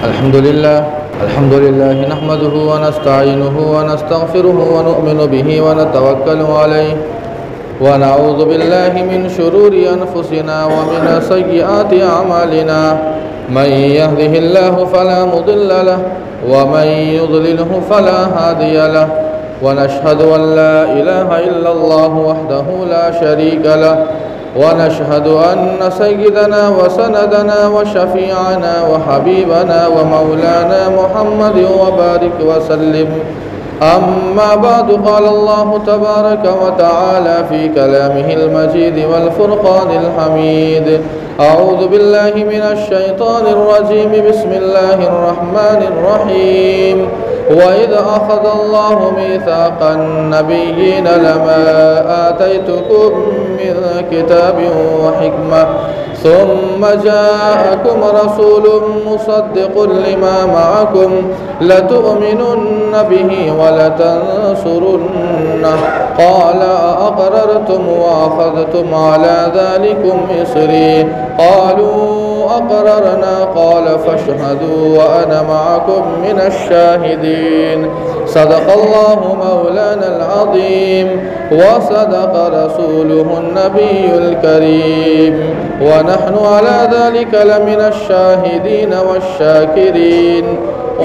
الحمد لله نحمده ونستعينه ونستغفره ونؤمن به ونتوكل عليه ونعوذ بالله من شرور أنفسنا ومن سيئات أعمالنا من يهده الله فلا مضل له ومن يضلله فلا هادي له ونشهد أن لا إله إلا الله وحده لا شريك له ونشهد أن سيدنا وسندنا وشفيعنا وحبيبنا ومولانا محمد وبارك وسلم. أما بعد قال الله تبارك وتعالى في كلامه المجيد والفرقان الحميد: أعوذ بالله من الشيطان الرجيم. بسم الله الرحمن الرحيم. وإذ أخذ الله ميثاق النبيين لما آتيتكم من كتاب وحكمة ثم جاءكم رسول مصدق لما معكم لتؤمنن به ولتنصرنه قال أأقررتم وأخذتم على ذلكم إصري قالوا أقررنا قال فاشهدوا وأنا معكم من الشاهدين. صدق الله مولانا العظيم وصدق رسوله النبي الكريم ونحن على ذلك لمن الشاهدين والشاكرين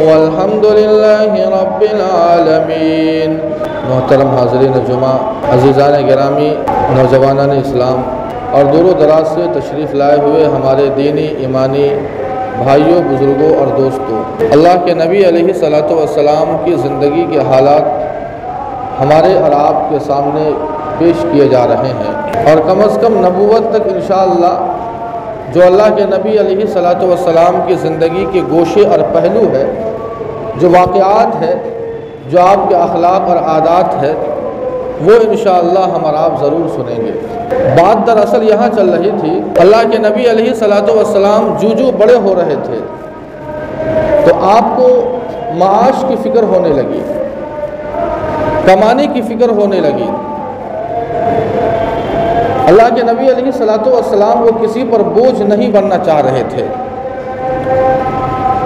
والحمد لله رب العالمين. محترم حاضرین جمعہ، عزیزان گرامی، نوجوانان اسلام اور دور و دراز سے تشریف لائے ہوئے ہمارے دینی ایمانی بھائیوں، بزرگوں اور دوستوں، اللہ کے نبی علیہ الصلوۃ والسلام کی زندگی کے حالات ہمارے اور آپ کے سامنے پیش کیے جا رہے ہیں، اور کم از کم نبوت تک انشاءاللہ جو اللہ کے نبی علیہ الصلوۃ والسلام کی زندگی کے گوشے اور پہلو ہے، جو واقعات ہے، جو آپ کے اخلاق اور عادات ہے، وہ انشاءاللہ ہم اور آپ ضرور سنیں گے. بات دراصل یہاں چل رہی تھی، اللہ کے نبی علیہ الصلوۃ والسلام جو بڑے ہو رہے تھے تو آپ کو معاش کی فکر ہونے لگی، کمانے کی فکر ہونے لگی. اللہ کے نبی علیہ الصلوۃ والسلام وہ کسی پر بوجھ نہیں بننا چاہ رہے تھے.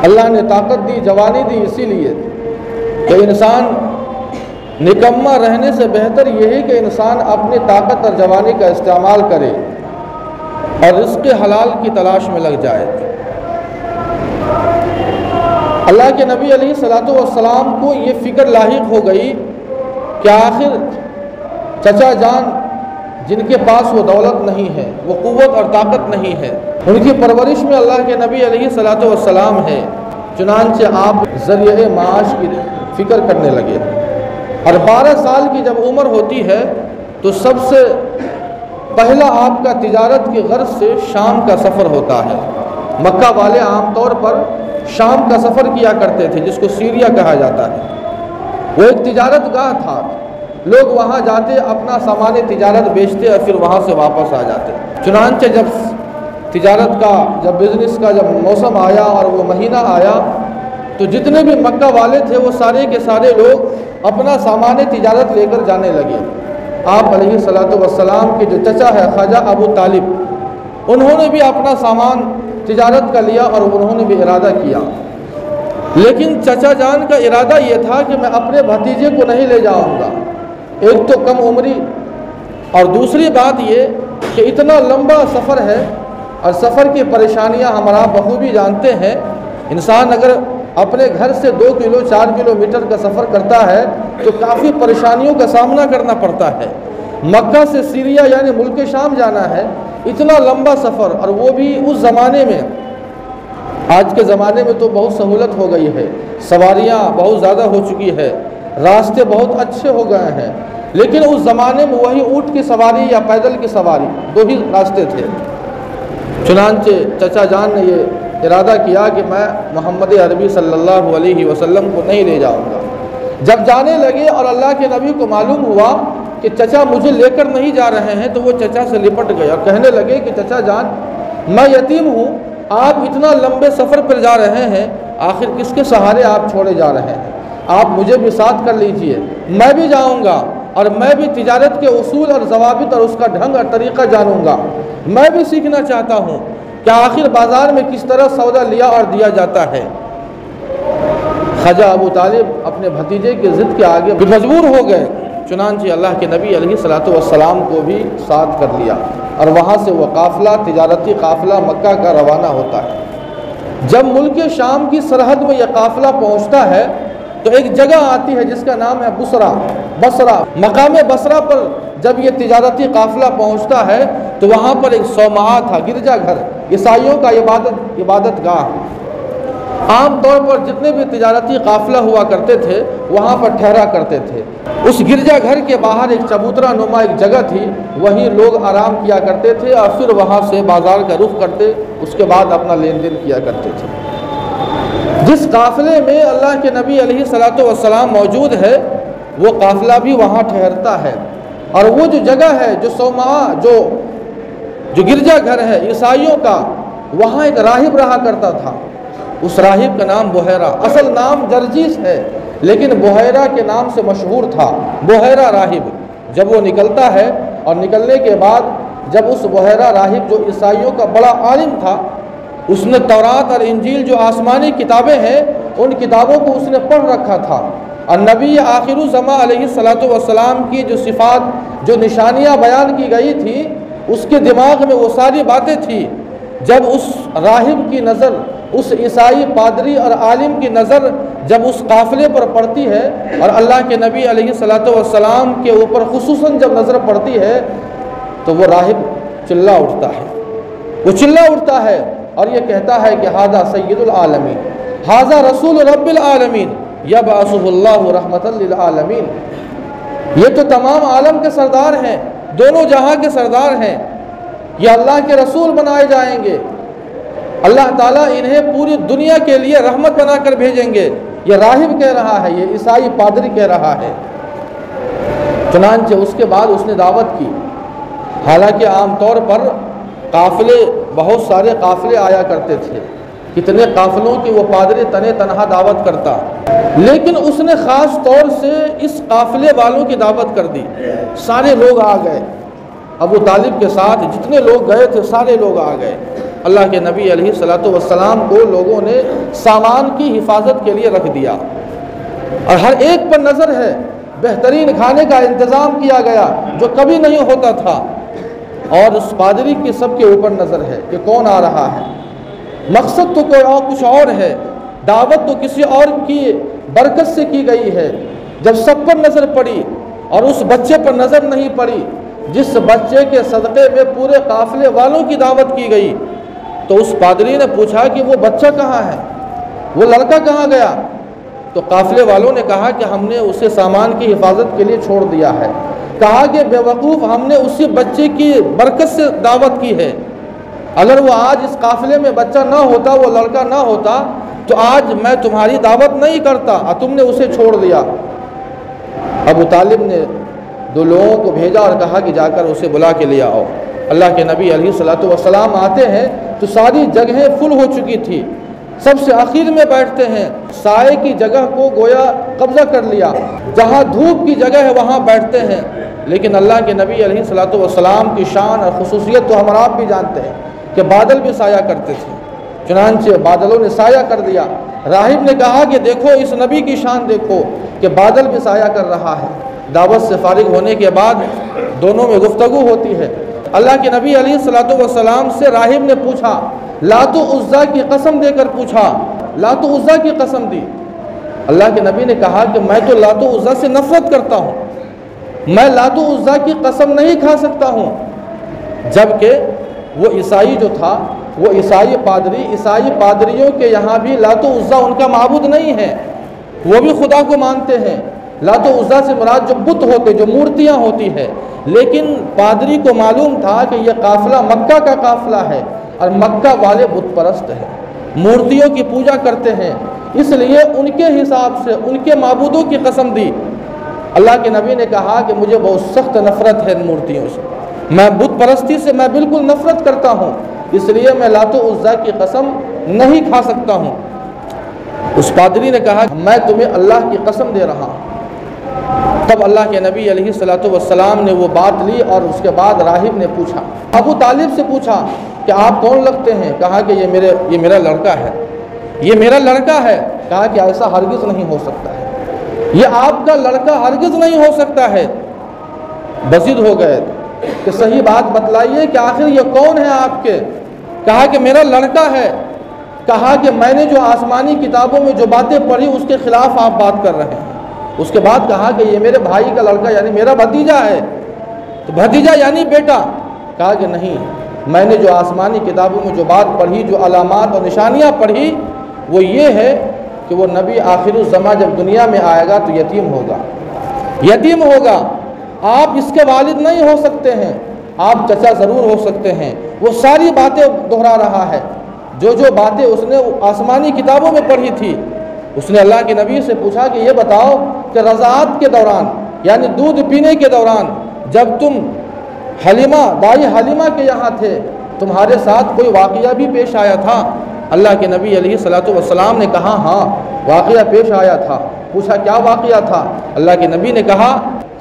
اللہ نے طاقت دی، جوانی دی، اسی لیے کہ انسان نکمہ رہنے سے بہتر یہ ہے کہ انسان اپنی طاقت اور جوانی کا استعمال کرے اور رزق حلال کی تلاش میں لگ جائے. اللہ کے نبی علیہ الصلوۃ والسلام کو یہ فکر لاحق ہو گئی کہ آخر چچا جان جن کے پاس وہ دولت نہیں ہے، وہ قوت اور طاقت نہیں ہے، ان کی پرورش میں اللہ کے نبی علیہ الصلوۃ والسلام ہے. چنانچہ آپ ذریعہ معاش کی فکر کرنے لگے، اور 12 سال کی جب عمر ہوتی ہے تو سب سے پہلا آپ کا تجارت کی غرض سے شام کا سفر ہوتا ہے. مکہ والے عام طور پر شام کا سفر کیا کرتے تھے، جس کو سیریا کہا جاتا ہے. وہ ایک تجارت گاہ تھا، لوگ وہاں جاتے، اپنا سامان تجارت بیچتے اور پھر وہاں سے واپس آ جاتے. چنانچہ جب تجارت کا، جب بزنس کا جب موسم آیا اور وہ مہینہ آیا تو جتنے بھی مکہ والے تھے وہ سارے کے سارے لوگ اپنا سامان تجارت لے کر جانے لگے. آپ علیہ الصلوۃ والسلام کے جو چچا ہے خواجہ ابو طالب، انہوں نے بھی اپنا سامان تجارت کا لیا اور انہوں نے بھی ارادہ کیا. لیکن چچا جان کا ارادہ یہ تھا کہ میں اپنے بھتیجے کو نہیں لے جاؤں گا، ایک تو کم عمری، اور دوسری بات یہ کہ اتنا لمبا سفر ہے اور سفر کی پریشانیاں ہمارا بخوبی جانتے ہیں. انسان اگر اپنے گھر سے 2 کلو 4 کلومیٹر کا سفر کرتا ہے تو کافی پریشانیوں کا سامنا کرنا پڑتا ہے. مکہ سے سیریا یعنی ملک شام جانا ہے، اتنا لمبا سفر، اور وہ بھی اس زمانے میں. آج کے زمانے میں تو بہت سہولت ہو گئی ہے، سواریاں بہت زیادہ ہو چکی ہے، راستے بہت اچھے ہو گئے ہیں، لیکن اس زمانے میں وہی اونٹ کی سواری یا پیدل کی سواری، 2 ہی راستے تھے. چنانچہ چچا جان نے یہ ارادہ کیا کہ میں محمد عربی صلی اللہ علیہ وسلم کو نہیں لے جاؤں گا. جب جانے لگے اور اللہ کے نبی کو معلوم ہوا کہ چچا مجھے لے کر نہیں جا رہے ہیں تو وہ چچا سے لپٹ گئے اور کہنے لگے کہ چچا جان، میں یتیم ہوں، آپ اتنا لمبے سفر پر جا رہے ہیں، آخر کس کے سہارے آپ چھوڑے جا رہے ہیں؟ آپ مجھے بھی ساتھ کر لیجئے، میں بھی جاؤں گا اور میں بھی تجارت کے اصول اور ضوابط اور اس کا ڈھنگ اور طریقہ جانوں گا. میں بھی سیکھنا چاہتا ہوں کہ آخر بازار میں کس طرح سودا لیا اور دیا جاتا ہے. خواجہ ابو طالب اپنے بھتیجے کی ضد کے آگے مجبور ہو گئے، چنانچہ اللہ کے نبی علیہ الصلوۃ والسلام کو بھی ساتھ کر لیا، اور وہاں سے وہ قافلہ، تجارتی قافلہ مکہ کا روانہ ہوتا ہے۔ جب ملک شام کی سرحد میں یہ قافلہ پہنچتا ہے تو ایک جگہ آتی ہے جس کا نام ہے بصرہ۔ مقام بصرہ پر جب یہ تجارتی قافلہ پہنچتا ہے تو وہاں پر ایک صومعہ تھا، گرجا گھر، عیسائیوں کا عبادت گاہ۔ عام طور پر جتنے بھی تجارتی قافلہ ہوا کرتے تھے وہاں پر ٹھہرا کرتے تھے۔ اس گرجا گھر کے باہر ایک چبوترا نما ایک جگہ تھی، وہیں لوگ آرام کیا کرتے تھے اور پھر وہاں سے بازار کا رخ کرتے، اس کے بعد اپنا لین دین کیا کرتے تھے۔ جس قافلے میں اللہ کے نبی علیہ الصلوۃ والسلام موجود ہے وہ قافلہ بھی وہاں ٹھہرتا ہے، اور وہ جو جگہ ہے، جو صومعہ، جو گرجا گھر ہے عیسائیوں کا، وہاں ایک راہب رہا کرتا تھا۔ اس راہب کا نام بحیرہ، اصل نام جرجیس ہے لیکن بحیرہ کے نام سے مشہور تھا، بحیرہ راہب۔ جب وہ نکلتا ہے اور نکلنے کے بعد جب اس بحیرہ راہب جو عیسائیوں کا بڑا عالم تھا، اس نے تورات اور انجیل جو آسمانی کتابیں ہیں ان کتابوں کو اس نے پڑھ رکھا تھا، اور نبی آخر الزماں علیہ الصلوۃ والسلام کی جو صفات، جو نشانیاں بیان کی گئی تھی، اس کے دماغ میں وہ ساری باتیں تھیں۔ جب اس راہب کی نظر، اس عیسائی پادری اور عالم کی نظر جب اس قافلے پر پڑتی ہے اور اللہ کے نبی علیہ الصلوۃ والسلام کے اوپر خصوصاً جب نظر پڑتی ہے تو وہ راہب چلا اٹھتا ہے، وہ چلا اٹھتا ہے اور یہ کہتا ہے کہ ھذا سید العالمین، ھذا رسول رب العالمین یبعثہ اللہ رحمۃ للعالمین۔ یہ تو تمام عالم کے سردار ہیں، دونوں جہاں کے سردار ہیں، یہ اللہ کے رسول بنائے جائیں گے، اللہ تعالیٰ انہیں پوری دنیا کے لیے رحمت بنا کر بھیجیں گے۔ یہ راہب کہہ رہا ہے، یہ عیسائی پادری کہہ رہا ہے۔ چنانچہ اس کے بعد اس نے دعوت کی، حالانکہ عام طور پر قافلے، بہت سارے قافلے آیا کرتے تھے، کتنے قافلوں کی وہ پادری تنے تنہا دعوت کرتا، لیکن اس نے خاص طور سے اس قافلے والوں کی دعوت کر دی۔ سارے لوگ آ گئے، ابو طالب کے ساتھ جتنے لوگ گئے تھے سارے لوگ آ گئے۔ اللہ کے نبی علیہ الصلوۃ والسلام کو لوگوں نے سامان کی حفاظت کے لیے رکھ دیا، اور ہر ایک پر نظر ہے، بہترین کھانے کا انتظام کیا گیا جو کبھی نہیں ہوتا تھا، اور اس پادری کی سب کے اوپر نظر ہے کہ کون آ رہا ہے۔ مقصد تو کوئی اور کچھ اور ہے، دعوت تو کسی اور کی برکت سے کی گئی ہے۔ جب سب پر نظر پڑی اور اس بچے پر نظر نہیں پڑی جس بچے کے صدقے میں پورے قافلے والوں کی دعوت کی گئی، تو اس پادری نے پوچھا کہ وہ بچہ کہاں ہے، وہ لڑکا کہاں گیا؟ تو قافلے والوں نے کہا کہ ہم نے اسے سامان کی حفاظت کے لیے چھوڑ دیا ہے۔ کہا کہ بے وقوف، ہم نے اسی بچے کی برکت سے دعوت کی ہے، اگر وہ آج اس قافلے میں بچہ نہ ہوتا، وہ لڑکا نہ ہوتا، تو آج میں تمہاری دعوت نہیں کرتا، اور تم نے اسے چھوڑ دیا۔ ابو طالب نے دو لوگوں کو بھیجا اور کہا کہ جا کر اسے بلا کے لے آؤ۔ اللہ کے نبی علیہ الصلوۃ والسلام آتے ہیں تو ساری جگہیں فل ہو چکی تھی، سب سے آخر میں بیٹھتے ہیں، سائے کی جگہ کو گویا قبضہ کر لیا، جہاں دھوپ کی جگہ ہے وہاں بیٹھتے ہیں۔ لیکن اللہ کے نبی علیہ الصلوۃ والسلام کی شان اور خصوصیت تو ہم آپ بھی جانتے ہیں کہ بادل بھی سایہ کرتے تھے، چنانچہ بادلوں نے سایہ کر دیا۔ راہب نے کہا کہ دیکھو اس نبی کی شان دیکھو کہ بادل بھی سایہ کر رہا ہے۔ دعوت سے فارغ ہونے کے بعد دونوں میں گفتگو ہوتی ہے۔ اللہ کے نبی علیہ الصلوۃ والسلام سے راہب نے پوچھا، لات و عزیٰ کی قسم دے کر پوچھا، لات و عزیٰ کی قسم دی۔ اللہ کے نبی نے کہا کہ میں تو لات و عزیٰ سے نفرت کرتا ہوں، میں لات و عزیٰ کی قسم نہیں کھا سکتا ہوں۔ جبکہ وہ عیسائی جو تھا، وہ عیسائی پادری، عیسائی پادریوں کے یہاں بھی لات و عزیٰ ان کا معبود نہیں ہے، وہ بھی خدا کو مانتے ہیں۔ لات و عزیٰ سے مراد جو بت ہوتے، جو مورتیاں ہوتی ہے، لیکن پادری کو معلوم تھا کہ یہ قافلہ مکہ کا قافلہ ہے اور مکہ والے بت پرست ہیں، مورتیوں کی پوجا کرتے ہیں، اس لیے ان کے حساب سے ان کے معبودوں کی قسم دی۔ اللہ کے نبی نے کہا کہ مجھے بہت سخت نفرت ہے ان مورتیوں سے، میں بت پرستی سے میں بالکل نفرت کرتا ہوں، اس لیے میں لات و عزیٰ کی قسم نہیں کھا سکتا ہوں۔ اس پادری نے کہا میں تمہیں اللہ کی قسم دے رہا ہوں۔ تب اللہ کے نبی علیہ الصلوۃ والسلام نے وہ بات لی، اور اس کے بعد راہب نے پوچھا، ابو طالب سے پوچھا کہ آپ کون لگتے ہیں؟ کہا کہ یہ میرا لڑکا ہے، یہ میرا لڑکا ہے۔ کہا کہ ایسا ہرگز نہیں ہو سکتا ہے، یہ آپ کا لڑکا ہرگز نہیں ہو سکتا ہے۔ بضد ہو گئے کہ صحیح بات بتلائیے کہ آخر یہ کون ہے آپ کے؟ کہا کہ میرا لڑکا ہے۔ کہا کہ میں نے جو آسمانی کتابوں میں جو باتیں پڑھی اس کے خلاف آپ بات کر رہے ہیں۔ اس کے بعد کہا کہ یہ میرے بھائی کا لڑکا یعنی میرا بھتیجا ہے۔ تو بھتیجا یعنی بیٹا؟ کہا کہ نہیں، میں نے جو آسمانی کتابوں میں جو بات پڑھی، جو علامات اور نشانیاں پڑھی، وہ یہ ہے کہ وہ نبی آخر الزماں جب دنیا میں آئے گا تو یتیم ہوگا، یتیم ہوگا۔ آپ اس کے والد نہیں ہو سکتے ہیں، آپ چچا ضرور ہو سکتے ہیں۔ وہ ساری باتیں دہرا رہا ہے، جو باتیں اس نے آسمانی کتابوں میں پڑھی تھی۔ اس نے اللہ کے نبی سے پوچھا کہ یہ بتاؤ کہ رضاعت کے دوران یعنی دودھ پینے کے دوران جب تم حلیمہ دائی حلیمہ کے یہاں تھے، تمہارے ساتھ کوئی واقعہ بھی پیش آیا تھا؟ اللہ کے نبی علیہ الصلوۃ والسلام نے کہا ہاں واقعہ پیش آیا تھا۔ پوچھا کیا واقعہ تھا؟ اللہ کے نبی نے کہا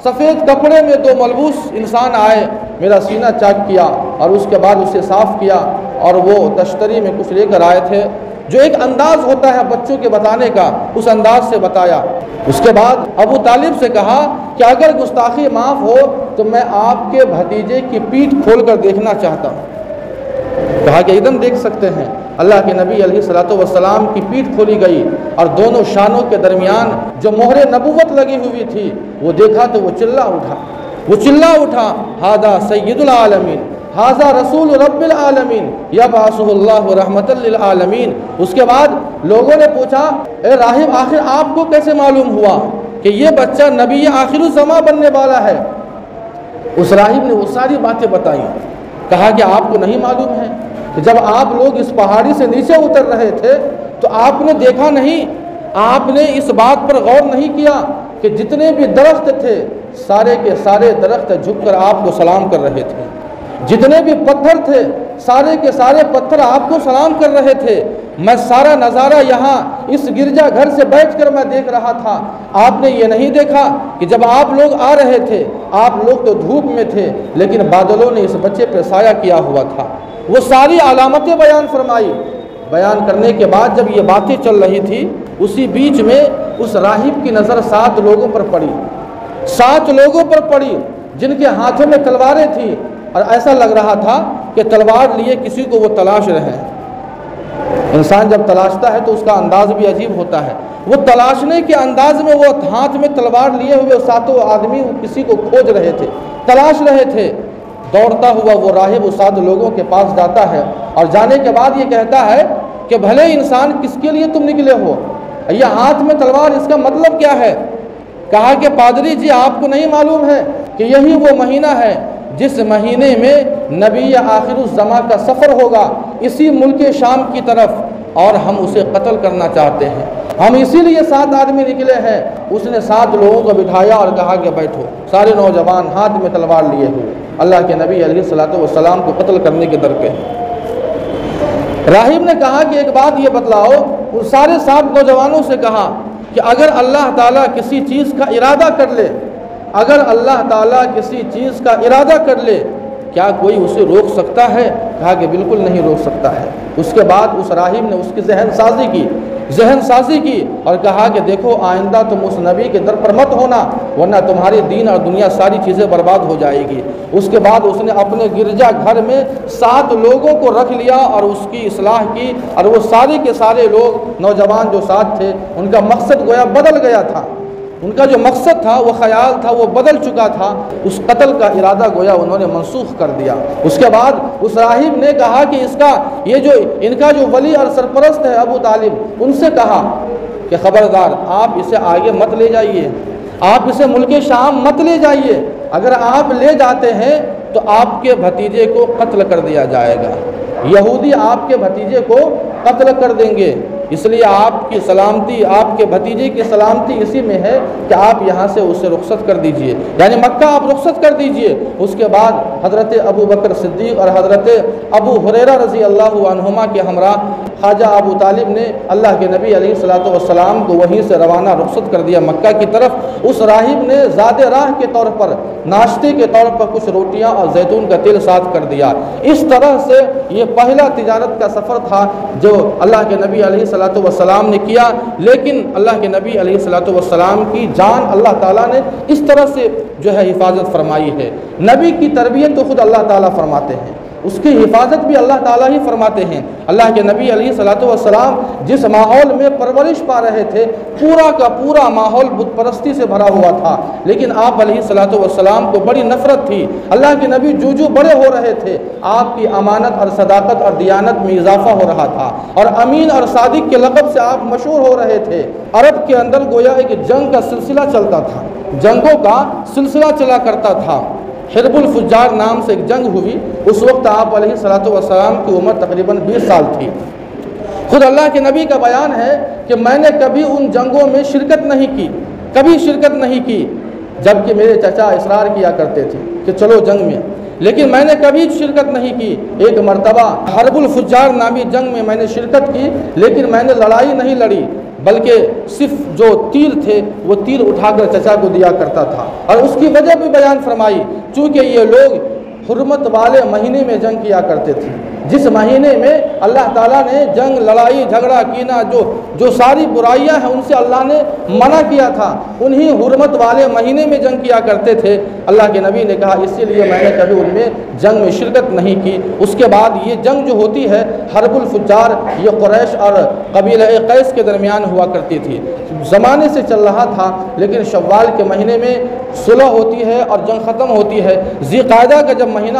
سفید کپڑے میں دو ملبوس انسان آئے، میرا سینہ چاک کیا اور اس کے بعد اسے صاف کیا، اور وہ تشتری میں کچھ لے کر آئے تھے، جو ایک انداز ہوتا ہے بچوں کے بتانے کا، اس انداز سے بتایا۔ اس کے بعد ابو طالب سے کہا کہ اگر گستاخی معاف ہو تو میں آپ کے بھتیجے کی پیٹھ کھول کر دیکھنا چاہتا ہوں۔ کہا کہ ایک دم دیکھ سکتے ہیں۔ اللہ کے نبی علیہ الصلوۃ والسلام کی پیٹھ کھولی گئی اور دونوں شانوں کے درمیان جو مہر نبوت لگی ہوئی تھی وہ دیکھا تو وہ چلا اٹھا ھذا سید العالمین، ھذا رسول رب العالمین یبعثہ اللہ رحمۃ للعالمین۔ اس کے بعد لوگوں نے پوچھا اے راہب آخر آپ کو کیسے معلوم ہوا کہ یہ بچہ نبی آخر الزماں بننے والا ہے؟ اس راہب نے وہ ساری باتیں بتائیں۔ کہا کہ آپ کو نہیں معلوم ہے کہ جب آپ لوگ اس پہاڑی سے نیچے اتر رہے تھے تو آپ نے دیکھا نہیں، آپ نے اس بات پر غور نہیں کیا کہ جتنے بھی درخت تھے سارے کے سارے درخت جھک کر آپ کو سلام کر رہے تھے، جتنے بھی پتھر تھے سارے کے سارے پتھر آپ کو سلام کر رہے تھے۔ میں سارا نظارہ یہاں اس گرجا گھر سے بیٹھ کر میں دیکھ رہا تھا۔ آپ نے یہ نہیں دیکھا کہ جب آپ لوگ آ رہے تھے آپ لوگ تو دھوپ میں تھے لیکن بادلوں نے اس بچے پہ سایہ کیا ہوا تھا۔ وہ ساری علامتیں بیان فرمائی۔ بیان کرنے کے بعد جب یہ باتیں چل رہی تھی اسی بیچ میں اس راہب کی نظر 7 لوگوں پر پڑی، 7 لوگوں پر پڑی جن کے ہاتھوں میں تلواریں تھیں، اور ایسا لگ رہا تھا کہ تلوار لیے کسی کو وہ تلاش رہے ہیں۔ انسان جب تلاشتا ہے تو اس کا انداز بھی عجیب ہوتا ہے۔ وہ تلاشنے کے انداز میں وہ ہاتھ میں تلوار لیے ہوئے 7 آدمی کسی کو کھوج رہے تھے، تلاش رہے تھے۔ دوڑتا ہوا وہ راہب اس 7 لوگوں کے پاس جاتا ہے اور جانے کے بعد یہ کہتا ہے کہ بھلے انسان کس کے لیے تم نکلے ہو، یہ ہاتھ میں تلوار اس کا مطلب کیا ہے؟ کہا کہ پادری جی آپ کو نہیں معلوم ہے کہ یہی وہ مہینہ ہے جس مہینے میں نبی آخر الزماں کا سفر ہوگا اسی ملک شام کی طرف، اور ہم اسے قتل کرنا چاہتے ہیں، ہم اسی لیے 7 آدمی نکلے ہیں۔ اس نے 7 لوگوں کو بٹھایا اور کہا کہ بیٹھو، سارے نوجوان ہاتھ میں تلوار لیے ہوئے اللہ کے نبی علیہ الصلوۃ والسلام کو قتل کرنے کے در پہ۔ راہب نے کہا کہ ایک بات یہ بتلاؤ، ان سارے 7 نوجوانوں سے کہا کہ اگر اللہ تعالیٰ کسی چیز کا ارادہ کر لے، اگر اللہ تعالیٰ کسی چیز کا ارادہ کر لے کیا کوئی اسے روک سکتا ہے؟ کہا کہ بالکل نہیں روک سکتا ہے۔ اس کے بعد اس راہب نے اس کی ذہن سازی کی اور کہا کہ دیکھو آئندہ تم اس نبی کے در پر مت ہونا ورنہ تمہاری دین اور دنیا ساری چیزیں برباد ہو جائے گی۔ اس کے بعد اس نے اپنے گرجا گھر میں 7 لوگوں کو رکھ لیا اور اس کی اصلاح کی، اور وہ سارے کے سارے لوگ نوجوان جو 7 تھے ان کا مقصد گویا بدل گیا تھا، ان کا جو مقصد تھا وہ خیال تھا وہ بدل چکا تھا، اس قتل کا ارادہ گویا انہوں نے منسوخ کر دیا۔ اس کے بعد اس راہب نے کہا کہ ان کا جو ولی اور سرپرست ہے ابو طالب، ان سے کہا کہ خبردار آپ اسے آگے مت لے جائیے، آپ اسے ملک شام مت لے جائیے، اگر آپ لے جاتے ہیں تو آپ کے بھتیجے کو قتل کر دیا جائے گا، یہودی آپ کے بھتیجے کو قتل کر دیں گے، اس لیے آپ کی سلامتی، آپ کے بھتیجے کی سلامتی اسی میں ہے کہ آپ یہاں سے اسے رخصت کر دیجئے، یعنی مکہ آپ رخصت کر دیجئے۔ اس کے بعد حضرت ابو بکر صدیق اور حضرت ابو ہریرہ رضی اللہ عنہما کے ہمراہ خواجہ ابو طالب نے اللہ کے نبی علیہ الصلوۃ والسلام کو وہیں سے روانہ رخصت کر دیا مکہ کی طرف۔ اس راہب نے زاد راہ کے طور پر، ناشتے کے طور پر کچھ روٹیاں اور زیتون کا تیل ساتھ کر دیا۔ اس طرح سے یہ پہلا تجارت کا سفر تھا جو اللہ کے نبی علیہ الصلوۃ والسلام نے کیا، لیکن اللہ کے نبی علیہ الصلوۃ والسلام کی جان اللہ تعالیٰ نے اس طرح سے جو ہے حفاظت فرمائی ہے۔ نبی کی تربیت تو خود اللہ تعالیٰ فرماتے ہیں، اس کی حفاظت بھی اللہ تعالیٰ ہی فرماتے ہیں۔ اللہ کے نبی علیہ الصلوۃ والسلام جس ماحول میں پرورش پا رہے تھے، پورا کا پورا ماحول بت پرستی سے بھرا ہوا تھا، لیکن آپ علیہ الصلوۃ والسلام کو بڑی نفرت تھی۔ اللہ کے نبی جو بڑے ہو رہے تھے، آپ کی امانت اور صداقت اور دیانت میں اضافہ ہو رہا تھا، اور امین اور صادق کے لقب سے آپ مشہور ہو رہے تھے۔ عرب کے اندر گویا ایک جنگ کا سلسلہ چلتا تھا، جنگوں کا سلسلہ چلا کرتا تھا۔ حرب الفجار نام سے ایک جنگ ہوئی، اس وقت آپ علیہ الصلوۃ والسلام کی عمر تقریباً 20 سال تھی۔ خود اللہ کے نبی کا بیان ہے کہ میں نے کبھی ان جنگوں میں شرکت نہیں کی، کبھی شرکت نہیں کی، جبکہ میرے چچا اصرار کیا کرتے تھے کہ چلو جنگ میں، لیکن میں نے کبھی شرکت نہیں کی۔ ایک مرتبہ حرب الفجار نامی جنگ میں نے شرکت کی، لیکن میں نے لڑائی نہیں لڑی، بلکہ صرف جو تیر تھے وہ تیر اٹھا کر چچا کو دیا کرتا تھا۔ اور اس کی وجہ بھی بیان فرمائی، چونکہ یہ لوگ حرمت والے مہینے میں جنگ کیا کرتے تھے، جس مہینے میں اللہ تعالیٰ نے جنگ، لڑائی جھگڑا کینا، جو ساری برائیاں ہیں ان سے اللہ نے منع کیا تھا، انہی حرمت والے مہینے میں جنگ کیا کرتے تھے۔ اللہ کے نبی نے کہا اسی لیے میں نے کبھی ان میں جنگ میں شرکت نہیں کی۔ اس کے بعد یہ جنگ جو ہوتی ہے حرب الفجار، یہ قریش اور قبیلہ قیس کے درمیان ہوا کرتی تھی، زمانے سے چل رہا تھا، لیکن شوال کے مہینے میں صلح ہوتی ہے اور جنگ ختم ہوتی ہے۔ ذی قعدہ کا جب مہینہ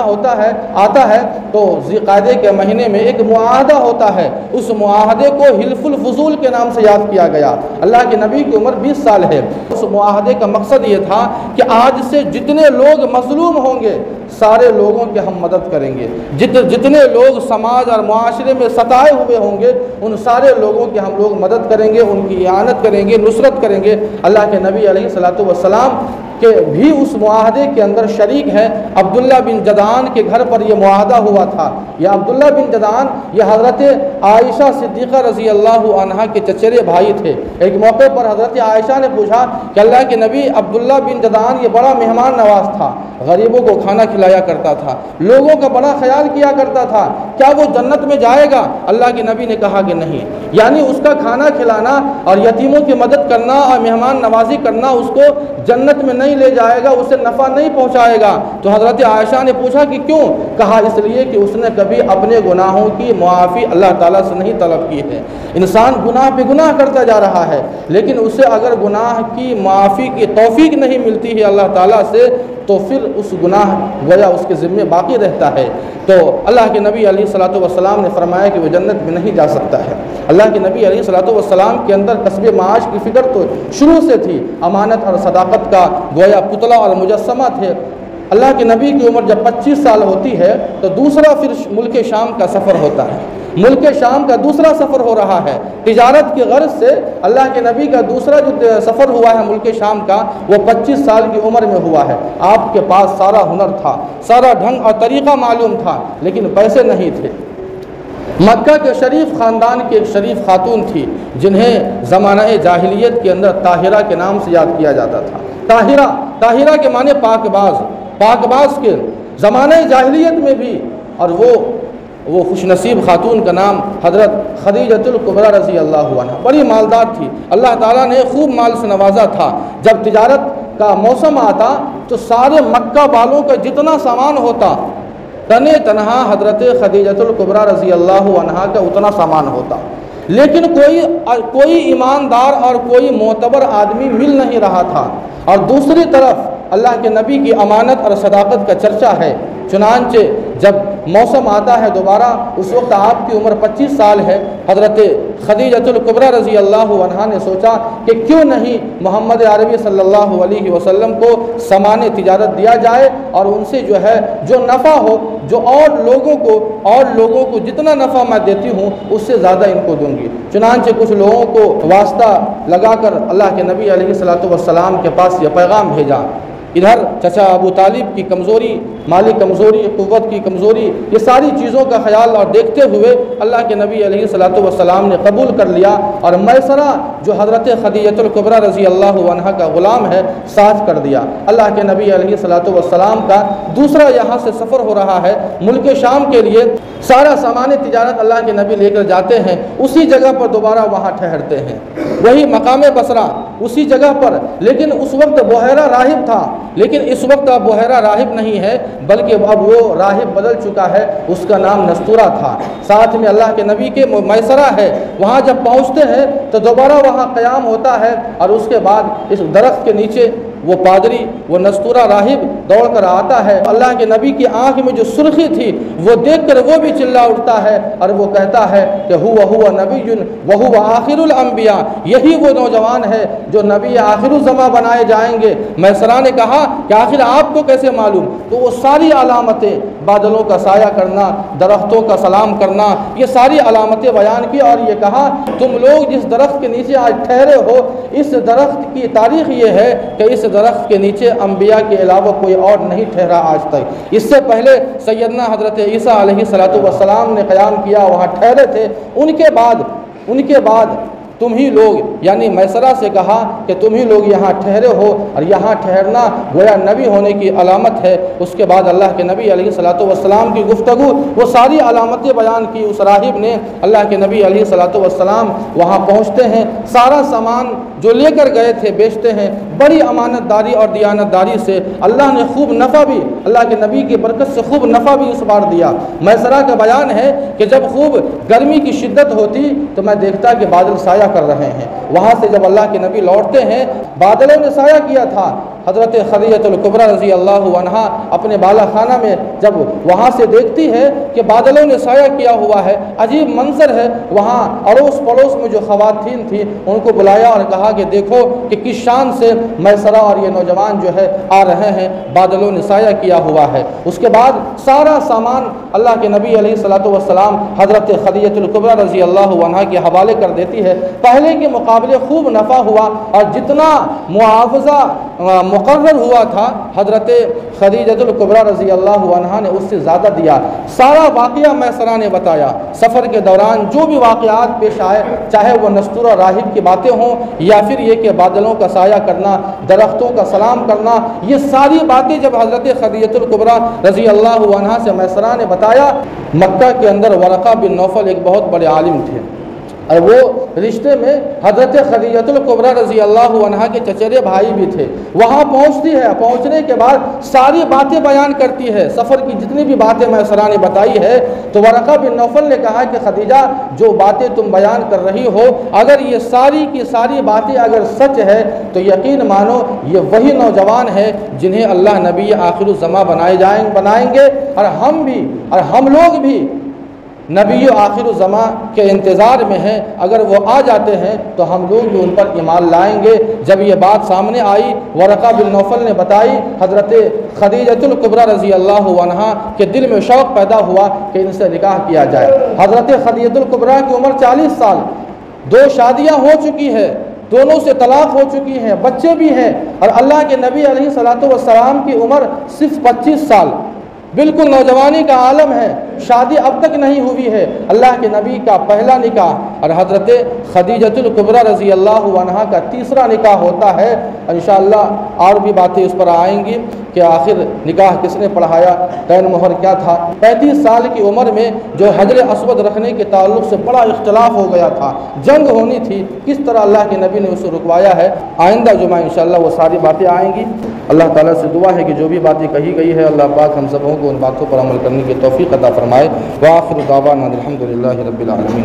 آتا ہے تو ذی قعدے کے مہینے میں ایک معاہدہ ہوتا ہے، اس معاہدے کو حلف الفضول کے نام سے یاد کیا گیا۔ اللہ کے نبی کی عمر 20 سال ہے۔ اس معاہدے کا مقصد یہ تھا کہ آج سے جتنے لوگ مظلوم ہوں گے سارے لوگوں کی ہم مدد کریں گے، جتنے لوگ سماج اور معاشرے میں ستائے ہوئے ہوں گے ان سارے لوگوں کی ہم لوگ مدد کریں گے، ان کی اعانت کریں گے، نصرت کریں گے۔ اللہ کے نبی علیہ الصلوۃ والسلام کہ بھی اس معاہدے کے اندر شریک ہے۔ عبداللہ بن جدعان کے گھر پر یہ معاہدہ ہوا تھا۔ یہ عبداللہ بن جدعان یہ حضرت عائشہ صدیقہ رضی اللہ عنہا کے چچیرے بھائی تھے۔ ایک موقع پر حضرت عائشہ نے پوچھا کہ اللہ کے نبی عبداللہ بن جدعان یہ بڑا مہمان نواز تھا، غریبوں کو کھانا کھلایا کرتا تھا، لوگوں کا بڑا خیال کیا کرتا تھا، کیا وہ جنت میں جائے گا؟ اللہ کے نبی نے کہا کہ نہیں، یعنی اس کا کھانا کھلانا اور یتیموں کی مدد کرنا اور مہمان نوازی کرنا اس کو جنت میں نہیں لے جائے گا، اسے نفع نہیں پہنچائے گا۔ تو حضرت عائشہ نے پوچھا کہ کیوں؟ کہا اس لیے کہ اس نے کبھی اپنے گناہوں کی معافی اللہ تعالیٰ سے نہیں طلب کی ہے۔ انسان گناہ پہ گناہ کرتا جا رہا ہے، لیکن اسے اگر گناہ کی معافی کی توفیق نہیں ملتی ہے اللہ تعالیٰ سے تو پھر اس گناہ گویا اس کے ذمے باقی رہتا ہے۔ تو اللہ کے نبی علیہ الصلوۃ والسلام نے فرمایا کہ وہ جنت میں نہیں جا سکتا ہے۔ اللہ کے نبی علیہ الصلوۃ والسلام کے اندر کسب معاش کی فکر تو شروع سے تھی، امانت اور صداقت کا گویا پتلا اور مجسمہ تھے۔ اللہ کے نبی کی عمر جب 25 سال ہوتی ہے تو دوسرا پھر ملک شام کا سفر ہوتا ہے، ملک شام کا دوسرا سفر ہو رہا ہے۔ تجارت کی غرض سے اللہ کے نبی کا دوسرا جو سفر ہوا ہے ملک شام کا، وہ 25 سال کی عمر میں ہوا ہے۔ آپ کے پاس سارا ہنر تھا، سارا ڈھنگ اور طریقہ معلوم تھا، لیکن پیسے نہیں تھے۔ مکہ کے شریف خاندان کی ایک شریف خاتون تھی جنہیں زمانہ جاہلیت کے اندر طاہرہ کے نام سے یاد کیا جاتا تھا۔ طاہرہ کے معنی پاک باز کے زمانہ جاہلیت میں بھی، اور وہ خوش نصیب خاتون کا نام حضرت خدیجۃ الکبریٰ رضی اللہ عنہا، بڑی مالدار تھی، اللہ تعالیٰ نے خوب مال سے نوازا تھا۔ جب تجارت کا موسم آتا تو سارے مکہ والوں کا جتنا سامان ہوتا تنے تنہا حضرت خدیجۃ الکبریٰ رضی اللہ عنہا کا اتنا سامان ہوتا، لیکن کوئی ایماندار اور کوئی معتبر آدمی مل نہیں رہا تھا۔ اور دوسری طرف اللہ کے نبی کی امانت اور صداقت کا چرچا ہے، چنانچہ جب موسم آتا ہے دوبارہ، اس وقت آپ کی عمر 25 سال ہے، حضرت خدیجۃ الکبریٰ رضی اللہ عنہا نے سوچا کہ کیوں نہیں محمد عربی صلی اللہ علیہ وسلم کو سامان تجارت دیا جائے اور ان سے جو نفع ہو، جو اور لوگوں کو جتنا نفع میں دیتی ہوں اس سے زیادہ ان کو دوں گی۔ چنانچہ کچھ لوگوں کو واسطہ لگا کر اللہ کے نبی علیہ الصلوۃ والسلام کے پاس یہ پیغام بھیجا ادھر چچا ابو طالب کی کمزوری، مالی کمزوری، قوت کی کمزوری، یہ ساری چیزوں کا خیال اور دیکھتے ہوئے اللہ کے نبی علیہ الصلوۃ والسلام نے قبول کر لیا، اور میسرہ جو حضرت خدیجہ الکبریٰ رضی اللہ عنہا کا غلام ہے ساتھ کر دیا۔ اللہ کے نبی علیہ الصلوۃ والسلام کا دوسرا یہاں سے سفر ہو رہا ہے ملک شام کے لیے، سارا سامان تجارت اللہ کے نبی لے کر جاتے ہیں، اسی جگہ پر دوبارہ وہاں ٹھہرتے ہیں، وہی مقام بصرہ اسی جگہ پر، لیکن اس وقت بحیرہ راہب تھا، لیکن اس وقت اب بحیرہ راہب نہیں ہے بلکہ اب وہ راہب بدل چکا ہے، اس کا نام نستورہ تھا، ساتھ میں اللہ کے نبی کے میسرہ ہے۔ وہاں جب پہنچتے ہیں تو دوبارہ وہاں قیام ہوتا ہے، اور اس کے بعد اس درخت کے نیچے وہ پادری، وہ نستورہ راہب دوڑ کر آتا ہے، اللہ کے نبی کی آنکھ میں جو سرخی تھی وہ دیکھ کر وہ بھی چلا اٹھتا ہے، اور وہ کہتا ہے کہ ہوا نبی وہو آخر الانبیاء، یہی وہ نوجوان ہے جو نبی آخر الزماں بنائے جائیں گے۔ میسرہ نے کہا کہ آخر آپ کو کیسے معلوم؟ تو وہ ساری علامتیں، بادلوں کا سایہ کرنا، درختوں کا سلام کرنا، یہ ساری علامتیں بیان کی، اور یہ کہا تم لوگ جس درخت کے نیچے آج ٹھہرے ہو، اس درخت کی تاریخ یہ ہے کہ اس درخت کے نیچے انبیاء کے علاوہ کوئی اور نہیں ٹھہرا آج تک، اس سے پہلے سیدنا حضرت عیسیٰ علیہ السلام نے قیام کیا، وہاں ٹھہرے تھے، ان کے بعد تم ہی لوگ، یعنی میسرہ سے کہا کہ تم ہی لوگ یہاں ٹھہرے ہو، اور یہاں ٹھہرنا گویا نبی ہونے کی علامت ہے۔ اس کے بعد اللہ کے نبی علیہ الصلوۃ والسلام کی گفتگو، وہ ساری علامتیں بیان کی اس راہب نے۔ اللہ کے نبی علیہ الصلوۃ والسلام وہاں پہنچتے ہیں، سارا سامان جو لے کر گئے تھے بیچتے ہیں، بڑی امانت داری اور دیانت داری سے اللہ نے خوب نفع بھی، اللہ کے نبی کی برکت سے خوب نفع بھی اس بار دیا۔ میسرہ کا بیان ہے کہ جب خوب گرمی کی شدت ہوتی تو میں دیکھتا کہ بادل سایہ کر رہے ہیں، وہاں سے جب اللہ کے نبی لوٹتے ہیں، بادلوں نے سایہ کیا تھا، حضرت خدیجہ الکبریٰ رضی اللہ عنہا اپنے بالا خانہ میں جب وہاں سے دیکھتی ہے کہ بادلوں نے سایہ کیا ہوا ہے، عجیب منظر ہے، وہاں اڑوس پڑوس میں جو خواتین تھیں ان کو بلایا اور کہا کہ دیکھو کہ کس شان سے میسرہ اور یہ نوجوان جو ہے آ رہے ہیں، بادلوں نے سایہ کیا ہوا ہے۔ اس کے بعد سارا سامان اللہ کے نبی علیہ الصلوۃ والسلام حضرت خدیجہ الکبریٰ رضی اللہ عنہا کے حوالے کر دیتی ہے۔ پہلے کے مقابلے خوب نفع ہوا، اور جتنا معاوضہ مقرر ہوا تھا حضرت خدیجہ الکبریٰ رضی اللہ عنہا نے اس سے زیادہ دیا۔ سارا واقعہ میسرہ نے بتایا، سفر کے دوران جو بھی واقعات پیش آئے، چاہے وہ نستورہ راہب کی باتیں ہوں یا پھر یہ کہ بادلوں کا سایہ کرنا، درختوں کا سلام کرنا، یہ ساری باتیں جب حضرت خدیجہ الکبریٰ رضی اللہ عنہا سے میسرہ نے بتایا۔ مکہ کے اندر ورقہ بن نوفل ایک بہت بڑے عالم تھے، اور وہ رشتے میں حضرت خدیجہ الکبریٰ رضی اللہ عنہا کے چچیرے بھائی بھی تھے۔ وہاں پہنچتی ہے، پہنچنے کے بعد ساری باتیں بیان کرتی ہے، سفر کی جتنی بھی باتیں میسرہ نے بتائی ہے، تو ورقہ بن نوفل نے کہا کہ خدیجہ جو باتیں تم بیان کر رہی ہو، اگر یہ ساری کی ساری باتیں اگر سچ ہے تو یقین مانو یہ وہی نوجوان ہے جنہیں اللہ نبی آخر الزماں بنائیں گے، اور ہم لوگ بھی نبی آخر الزماں کے انتظار میں ہیں، اگر وہ آ جاتے ہیں تو ہم لوگ بھی ان پر ایمان لائیں گے۔ جب یہ بات سامنے آئی، ورقہ بن نوفل نے بتائی، حضرت خدیجہ الکبریٰ رضی اللہ عنہا کے دل میں شوق پیدا ہوا کہ ان سے نکاح کیا جائے۔ حضرت خدیجہ الکبریٰ کی عمر 40 سال، 2 شادیاں ہو چکی ہے، دونوں سے طلاق ہو چکی ہیں، بچے بھی ہیں، اور اللہ کے نبی علیہ الصلوۃ والسلام کی عمر صرف 25 سال، بالکل نوجوانی کا عالم ہے، شادی اب تک نہیں ہوئی ہے، اللہ کے نبی کا پہلا نکاح اور حضرت خدیجہ الکبریٰ رضی اللہ عنہا کا تیسرا نکاح ہوتا ہے۔ انشاءاللہ اور بھی باتیں اس پر آئیں گی کہ آخر نکاح کس نے پڑھایا، عین مہر کیا تھا۔ 35 سال کی عمر میں جو حجر اسود رکھنے کے تعلق سے بڑا اختلاف ہو گیا تھا، جنگ ہونی تھی، کس طرح اللہ کے نبی نے اسے رکوایا ہے، آئندہ جمعہ انشاءاللہ وہ ساری باتیں آئیں گی۔ اللہ تعالیٰ سے دعا ہے کہ جو بھی باتیں کہی گئی ہے اللہ پاک ہم سبوں کو ان باتوں پر عمل کرنے کی توفیق عطا فرمائے۔ وآخر دعوانا الحمدللہ رب العالمین۔